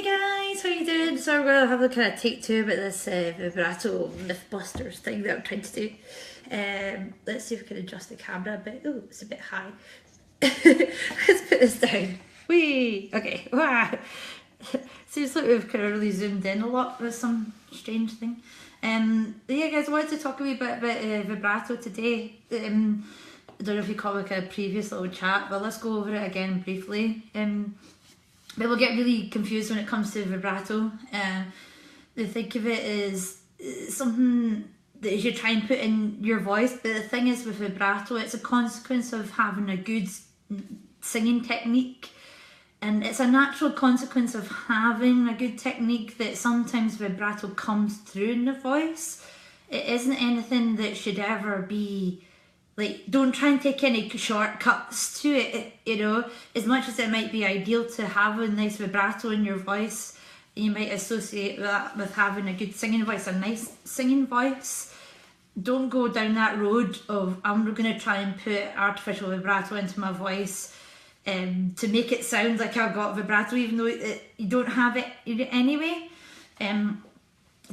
Hey guys, how you doing? So we're going to have a kind of take two about this Vibrato Mythbusters thing that I'm trying to do. Let's see if we can adjust the camera a bit. Oh, it's a bit high. Let's put this down. Whee! Okay. Wow. Seems like we've kind of really zoomed in a lot with some strange thing. Yeah guys, I wanted to talk a wee bit about vibrato today. I don't know if you call it a previous little chat, but let's go over it again briefly. People get really confused when it comes to vibrato. They think of it as something that you try and put in your voice, but the thing is with vibrato, it's a consequence of having a good singing technique, and it's a natural consequence of having a good technique that sometimes vibrato comes through in the voice. It isn't anything that should ever be like, don't try and take any shortcuts to it, you know. As much as it might be ideal to have a nice vibrato in your voice, you might associate that with having a good singing voice, a nice singing voice. Don't go down that road of, I'm going to try and put artificial vibrato into my voice to make it sound like I've got vibrato, even though you don't have it anyway. To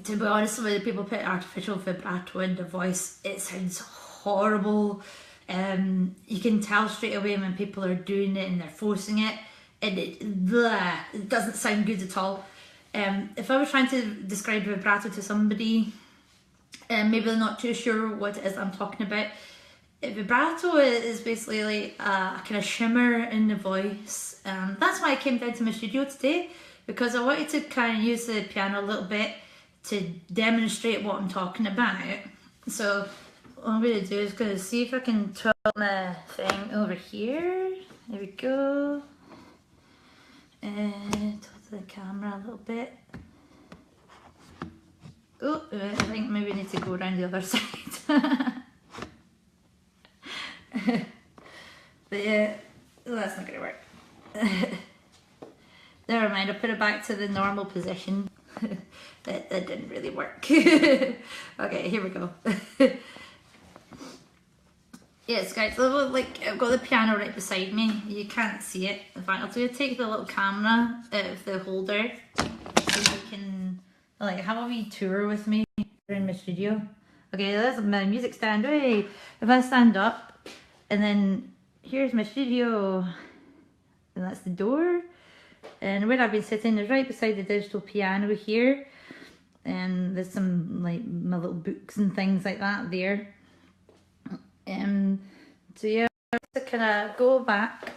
be honest, when people put artificial vibrato in their voice, it sounds horrible. You can tell straight away when people are doing it and they're forcing it, and it doesn't sound good at all. If I was trying to describe vibrato to somebody, maybe they're not too sure what it is I'm talking about, vibrato is basically like a kind of shimmer in the voice. That's why I came down to my studio today, because I wanted to kind of use the piano a little bit to demonstrate what I'm talking about. So what I'm going to do is going to see if I can twirl my thing over here. There we go. Tilt the camera a little bit. Oh, I think maybe I need to go around the other side. But yeah, that's not going to work. Never mind, I'll put it back to the normal position. that didn't really work. Okay, here we go. Yes guys, so like I've got the piano right beside me. You can't see it. In fact, I'm going to take the little camera out of the holder so you can like have a wee tour with me in my studio. Okay, that's my music stand. Hey, if I stand up, and then here's my studio, and that's the door. And where I've been sitting is right beside the digital piano here, and there's some like my little books and things like that there. So yeah, to kind of go back,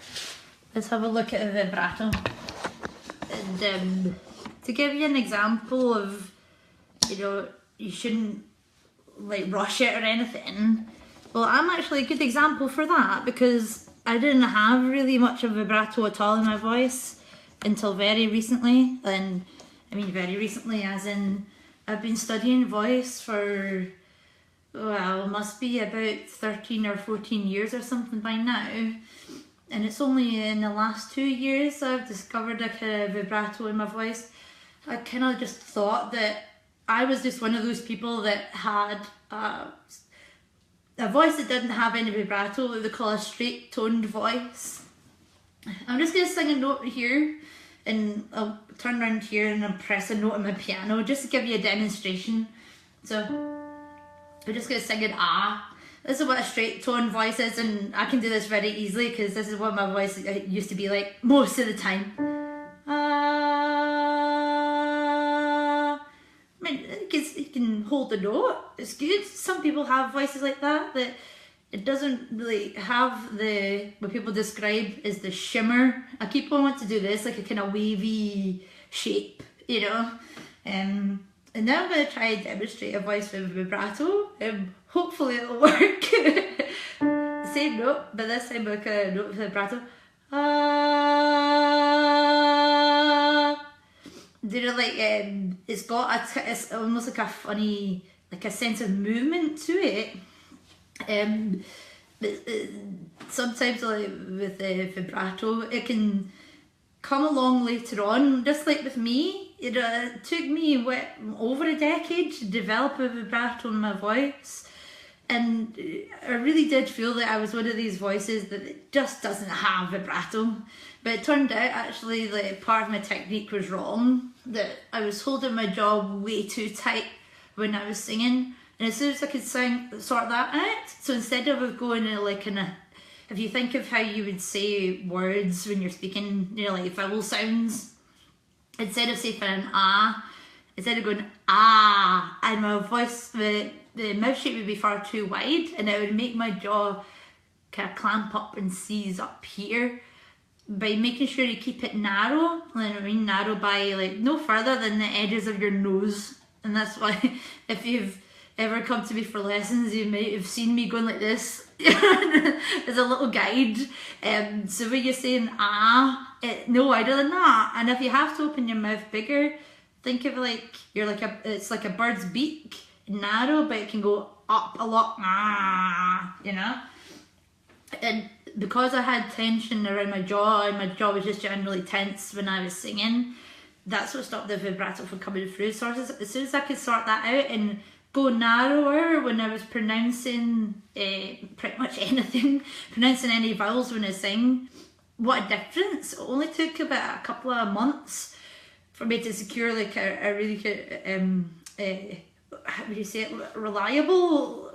let's have a look at the vibrato. And to give you an example of, you know, you shouldn't like rush it or anything. Well, I'm actually a good example for that, because I didn't have really much of vibrato at all in my voice until very recently. And I mean very recently as in I've been studying voice for, well, must be about 13 or 14 years or something by now. And it's only in the last 2 years I've discovered a kind of vibrato in my voice. I kind of just thought that I was just one of those people that had a voice that didn't have any vibrato, what they call a straight toned voice. I'm just going to sing a note here, and I'll turn around here and I'll press a note on my piano just to give you a demonstration. So I'm just going to sing an ah. This is what a straight tone voice is, and I can do this very easily because this is what my voice used to be like most of the time. Ah. I mean, you can hold the note, it's good. Some people have voices like that, that it doesn't really have the, what people describe as the shimmer. I keep on wanting to do this, like a kind of wavy shape, you know. And now I'm going to try and demonstrate a voice with vibrato. Hopefully it'll work. The same note, but this time like a note with vibrato. Ah. You know, like it's got it's almost like a funny, like a sense of movement to it. But sometimes like with vibrato, it can come along later on. Just like with me, it took me over a decade to develop a vibrato in my voice. And I really did feel that I was one of these voices that just doesn't have vibrato. But it turned out actually that part of my technique was wrong, that I was holding my jaw way too tight when I was singing. And as soon as I could sort that out, so instead of going in a, if you think of how you would say words when you're speaking, you know, like vowel sounds, instead of saying an ah, instead of going ah, and my voice, the mouth shape would be far too wide, and it would make my jaw kind of clamp up and seize up here. By making sure you keep it narrow, I mean narrow by like no further than the edges of your nose. And that's why if you've ever come to me for lessons, you might have seen me going like this as a little guide. So when you're saying ah, no wider than that. And if you have to open your mouth bigger, think of like it's like a bird's beak, narrow, but it can go up a lot, you know. And because I had tension around my jaw, and my jaw was just generally tense when I was singing, that's what stopped the vibrato from coming through. So as soon as I could sort that out and go narrower when I was pronouncing pretty much anything, pronouncing any vowels when I sing, what a difference. It only took about a couple of months for me to secure like a really good, how would you say it, reliable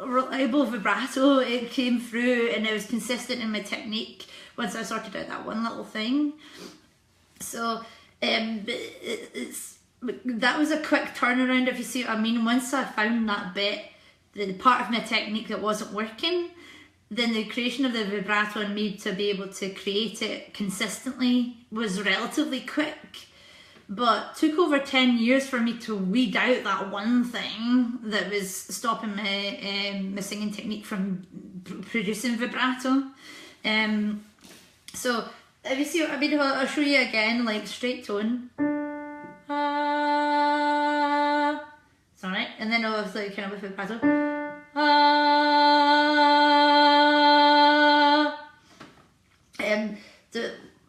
vibrato. It came through and it was consistent in my technique once I sorted out that one little thing. So that was a quick turnaround, if you see what I mean. Once I found that bit, the part of my technique that wasn't working, then the creation of the vibrato and me to be able to create it consistently was relatively quick. But took over 10 years for me to weed out that one thing that was stopping my singing technique from producing vibrato. So if you see what I mean, I'll show you again, like straight tone. Sorry, and then I'll have like kind of with vibrato.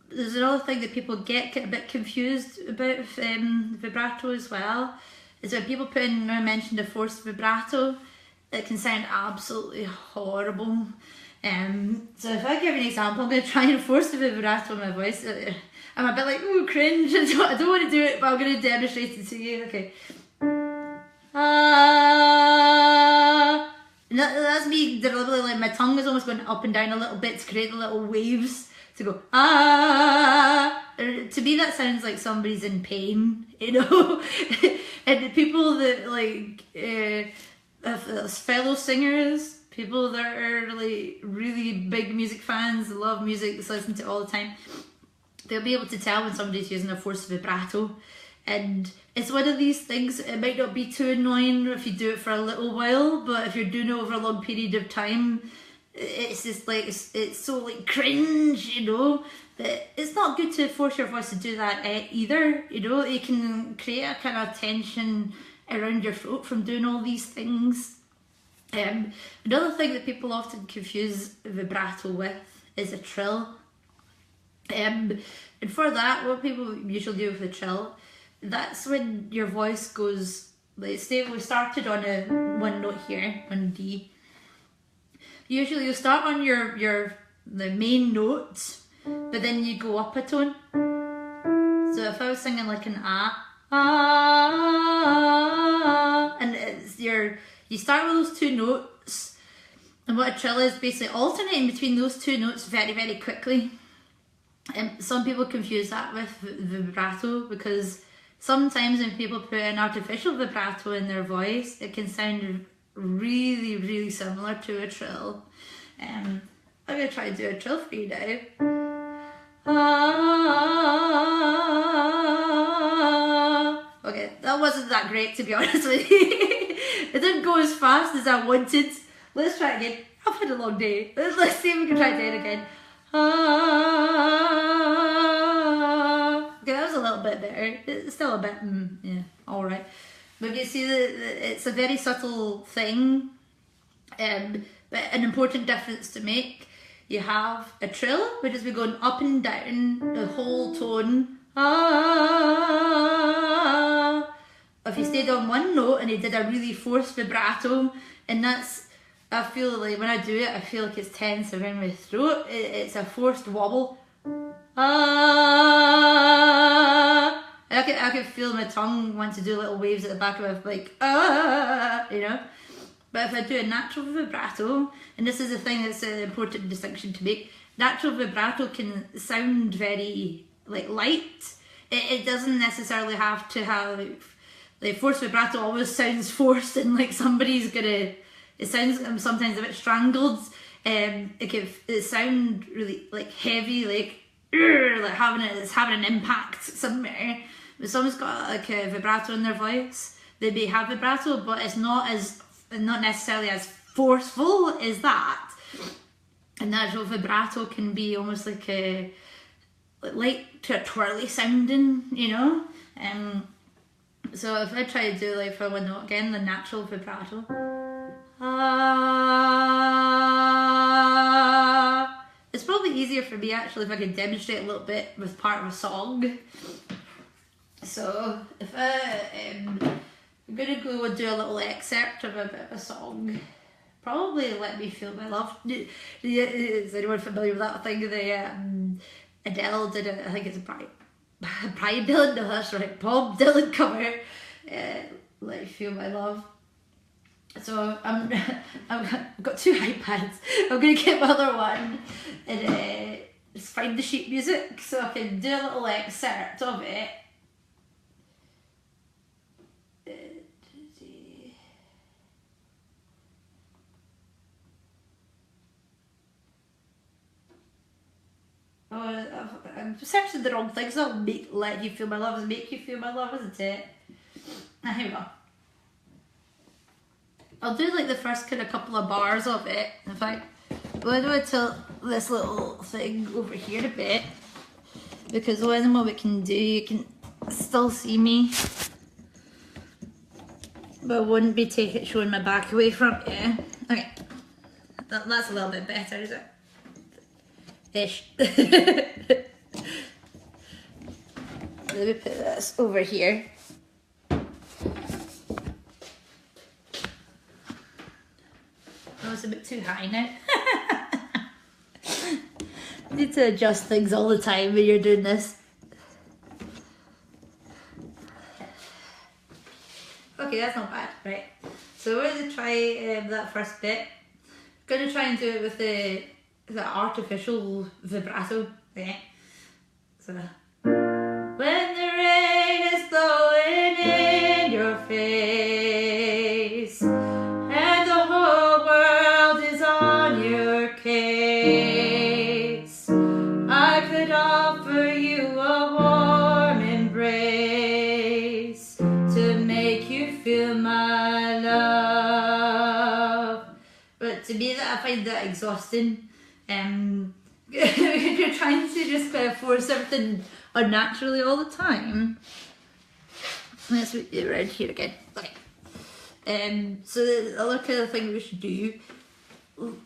There's another thing that people get a bit confused about vibrato as well, is when people put in, I mentioned a forced vibrato, it can sound absolutely horrible. So if I give an example, I'm going to try and force the vibrato in my voice. I'm a bit like, ooh, cringe, I don't want to do it, but I'm going to demonstrate it to you. Okay. That's me deliberately, like my tongue is almost going up and down a little bit to create the little waves to go to me that sounds like somebody's in pain, you know. And people that like fellow singers, people that are like really big music fans, love music, listen to it all the time, they'll be able to tell when somebody's using a forced vibrato. And it's one of these things, it might not be too annoying if you do it for a little while, but if you're doing it over a long period of time, it's just like, it's so like cringe, you know. But it's not good to force your voice to do that either, you know. It can create a kind of tension around your throat from doing all these things. Another thing that people often confuse vibrato with is a trill. And for that, what people usually do with a trill, that's when your voice goes, like say we started on a one note here, on D. Usually you start on the main note, but then you go up a tone. So if I was singing like an and it's you start with those two notes, and what a trill is basically alternating between those two notes very, very quickly. And some people confuse that with vibrato, because sometimes when people put an artificial vibrato in their voice, it can sound really, really similar to a trill. I'm going to try to do a trill for you now. Okay, that wasn't that great, to be honest with you. It didn't go as fast as I wanted. Let's try it again. I've had a long day. Let's see if we can try to do it again. Okay, that was a little bit better. It's still a bit, yeah, alright. But you see, it's a very subtle thing, but an important difference to make. You have a trill, which is we're going up and down the whole tone. If you stayed on one note and you did a really forced vibrato, and that's I feel like when I do it, I feel like it's tense around my throat. It's a forced wobble. Ah. I can feel my tongue want to do little waves at the back of my, like, ah, you know. But if I do a natural vibrato, and this is the thing that's an important distinction to make, natural vibrato can sound very like light. It doesn't necessarily have to have like forced vibrato always sounds forced and like somebody's gonna. It sounds sometimes a bit strangled. It sound really like heavy, like it's having an impact somewhere. If someone's got like a vibrato in their voice, they may have vibrato, but it's not necessarily as forceful as that. And natural vibrato can be almost like a light to a twirly sounding, you know. So if I try to do like for one note again, the natural vibrato. It's probably easier for me actually if I could demonstrate a little bit with part of a song. So if I'm gonna go and do a little excerpt of a bit of a song. Probably Let Me Feel My Love. Is anyone familiar with that thing? Adele did it, I think it's a Brian Dylan, no that's right, Bob Dylan cover. Let Me Feel My Love. So I've got two iPads. I'm going to get my other one and just find the sheet music so I can do a little excerpt of it. I'm searching the wrong things. Not let you feel my love, is make you feel my love, isn't it? Here we go. I'll do like the first kind of couple of bars of it. In fact, we'll do it till this little thing over here a bit, because then what we can do, you can still see me, but I wouldn't be showing my back away from you. Okay, that's a little bit better, is it? Ish. Let me put this over here. Oh, it's a bit too high now. You need to adjust things all the time when you're doing this. Okay, that's not bad, right? So we're going to try that first bit. I'm going to try and do it with the artificial vibrato. Okay. So when the rain is blowing in your face and the whole world is on your case, I could offer you a warm embrace to make you feel my love. But to me, I find that exhausting. You're trying to just kind of force everything unnaturally all the time. Let's put it around here again. Okay. So the other kind of thing we should do,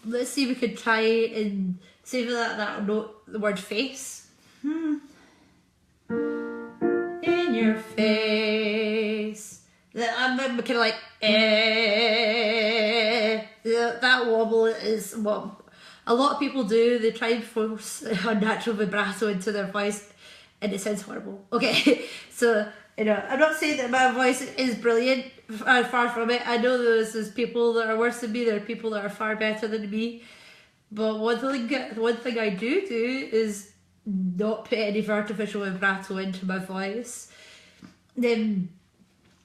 let's see if we could try and say for that note, the word face. In your face. I'm kind of like, that wobble is what a lot of people do. They try and force unnatural vibrato into their voice and it sounds horrible. Okay, so, you know, I'm not saying that my voice is brilliant, far from it. I know there's people that are worse than me, there are people that are far better than me. But one thing I do is not put any artificial vibrato into my voice. Then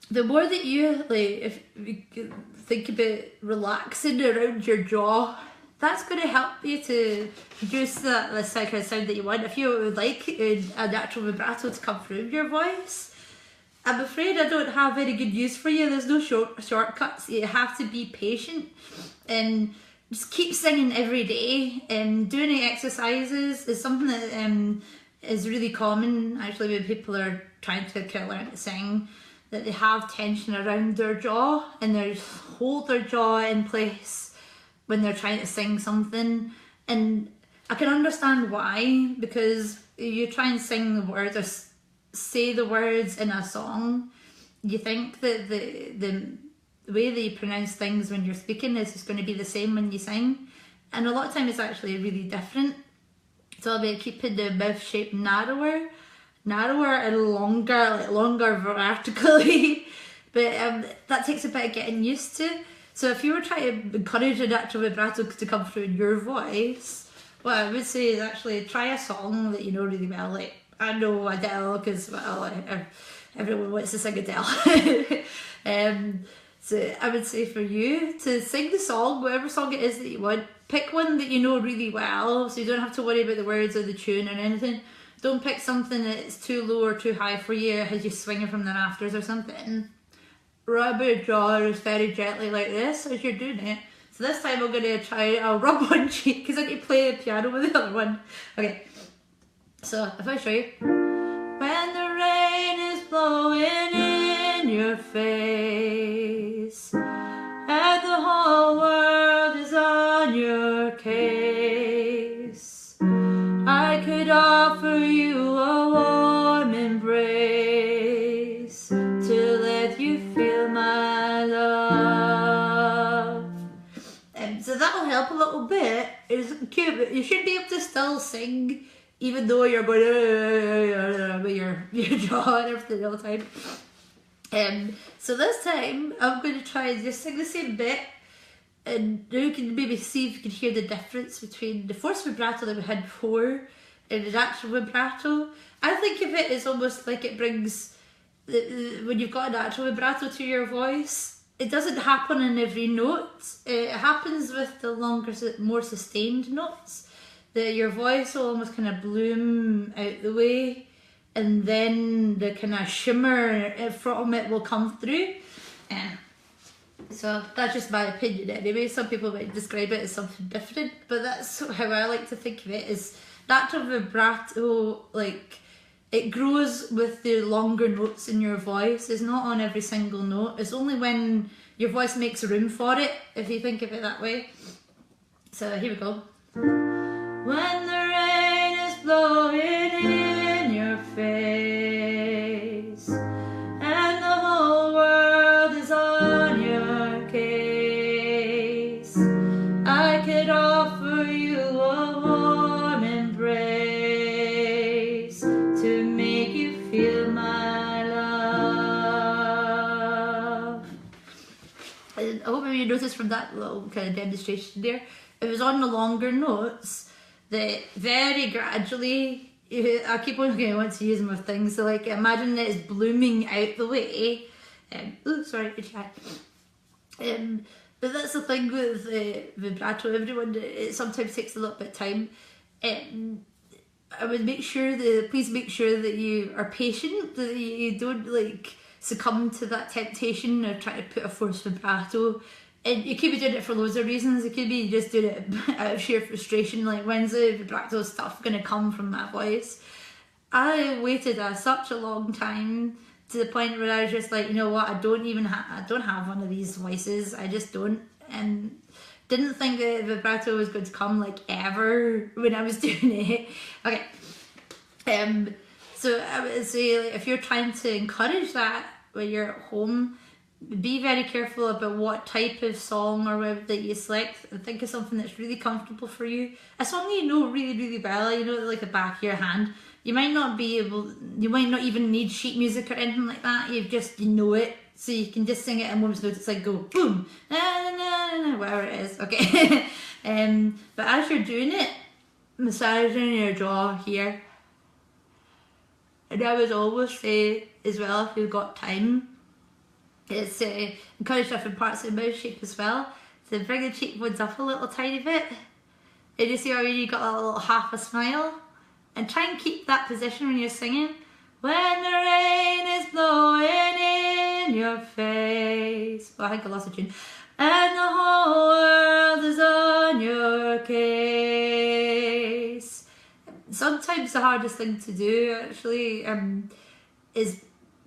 the more that you, like, if you think about relaxing around your jaw, that's going to help you to produce the kind of sound that you want. If you would like a natural vibrato to come through your voice, I'm afraid I don't have very good news for you. There's no shortcuts. You have to be patient and just keep singing every day. Doing exercises is something that is really common actually when people are trying to kind of learn to sing, that they have tension around their jaw and they hold their jaw in place when they're trying to sing something. And I can understand why, because you try and sing the words or say the words in a song, you think that the the way that you pronounce things when you're speaking is just going to be the same when you sing. And a lot of time it's actually really different. So I'll be keeping the mouth shape narrower and longer vertically. But that takes a bit of getting used to. So if you were trying to encourage a natural vibrato to come through in your voice, what I would say is actually try a song that you know really well. Like, I know Adele, because everyone wants to sing Adele. So I would say for you to sing the song, whatever song it is that you want, pick one that you know really well, so you don't have to worry about the words or the tune or anything. Don't pick something that's too low or too high for you as you're swinging from the rafters or something. Rub your jaw very gently like this as you're doing it. So this time I'm going to try, I'll rub one cheek because I need to play the piano with the other one. Okay, so if I show you. When the rain is blowing in your face and the whole world is on your case, I could offer you a warm embrace to let you feel my love. So that'll help a little bit. It's cute, but you should be able to still sing even though you're going with your jaw and everything all the time. So this time I'm going to try and just sing the same bit, and now you can maybe see if you can hear the difference between the forced vibrato that we had before and the natural vibrato. I think of it as almost like it brings, when you've got a natural vibrato to your voice, it doesn't happen in every note. It happens with the longer, more sustained notes. That your voice will almost kind of bloom out the way, and then the kind of shimmer from it will come through. So that's just my opinion anyway. Some people might describe it as something different, but that's how I like to think of it. Is natural vibrato, like, it grows with the longer notes in your voice. It's not on every single note. It's only when your voice makes room for it, if you think of it that way. So here we go. When the rain is blowing in your face and the whole world is on your case, I could offer you a warm embrace to make you feel my love. And I hope you noticed from that little kind of demonstration there, it was on the longer notes. That very gradually, I keep on going, I want to use them with things, so like imagine that it's blooming out the way. Sorry, good chat. But that's the thing with vibrato, everyone, it sometimes takes a little bit of time. I would please make sure that you are patient, that you don't like succumb to that temptation of trying to put a forced vibrato. And you could be doing it for loads of reasons. It could be just doing it out of sheer frustration, like when's the vibrato stuff going to come from my voice? I waited such a long time to the point where I was just like, you know what, I don't have one of these voices. I just don't, and didn't think that vibrato was going to come like ever when I was doing it. Okay, so I would say, like, if you're trying to encourage that when you're at home, be very careful about what type of song or whatever that you select, and think of something that's really comfortable for you. A song that you know really, really well, you know, like the back of your hand. You might not even need sheet music or anything like that. You know it, so you can just sing it in one note. It's like go boom, na, na, na, na, whatever it is. Okay. But as you're doing it, massaging your jaw here, and I would always say as well, if you've got time, it's encourage different parts of the mouth shape as well. So bring the cheekbones up a little tiny bit. And you see how you got a little half a smile? And try and keep that position when you're singing. When the rain is blowing in your face. Well, I think I lost the tune. And the whole world is on your case. Sometimes the hardest thing to do actually is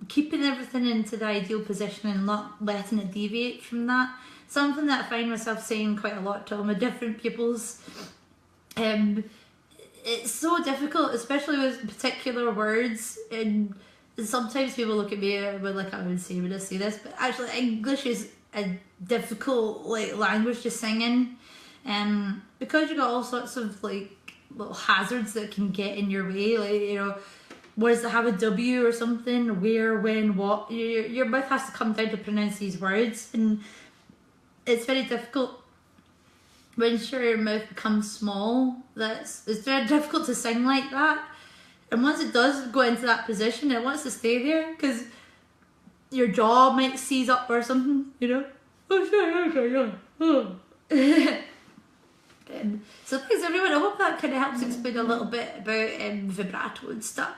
keeping everything into the ideal position and not letting it deviate from that. Something that I find myself saying quite a lot to all my different pupils. It's so difficult, especially with particular words, and sometimes people look at me with like, I would say when I say this, but actually English is a difficult like language to sing in, because you got all sorts of like little hazards that can get in your way, like, you know, words that have a W or something, where, when, what. Your mouth has to come down to pronounce these words, and it's very difficult once your mouth becomes small. It's very difficult to sing like that, and once it does go into that position, it wants to stay there because your jaw might seize up or something, you know. So thanks everyone. I hope that kind of helps explain a little bit about vibrato and stuff.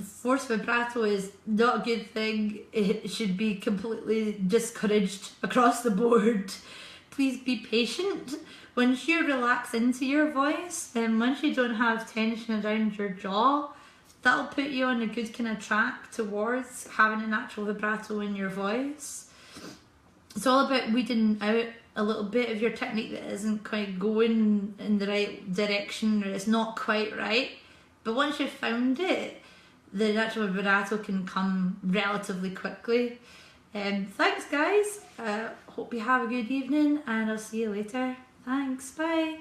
Forced vibrato is not a good thing. It should be completely discouraged across the board. Please be patient. Once you relax into your voice, and once you don't have tension around your jaw, that'll put you on a good kind of track towards having an actual vibrato in your voice. It's all about weeding out a little bit of your technique that isn't quite going in the right direction, or it's not quite right. But once you've found it, the natural vibrato can come relatively quickly. Thanks guys, hope you have a good evening, and I'll see you later. Thanks, bye.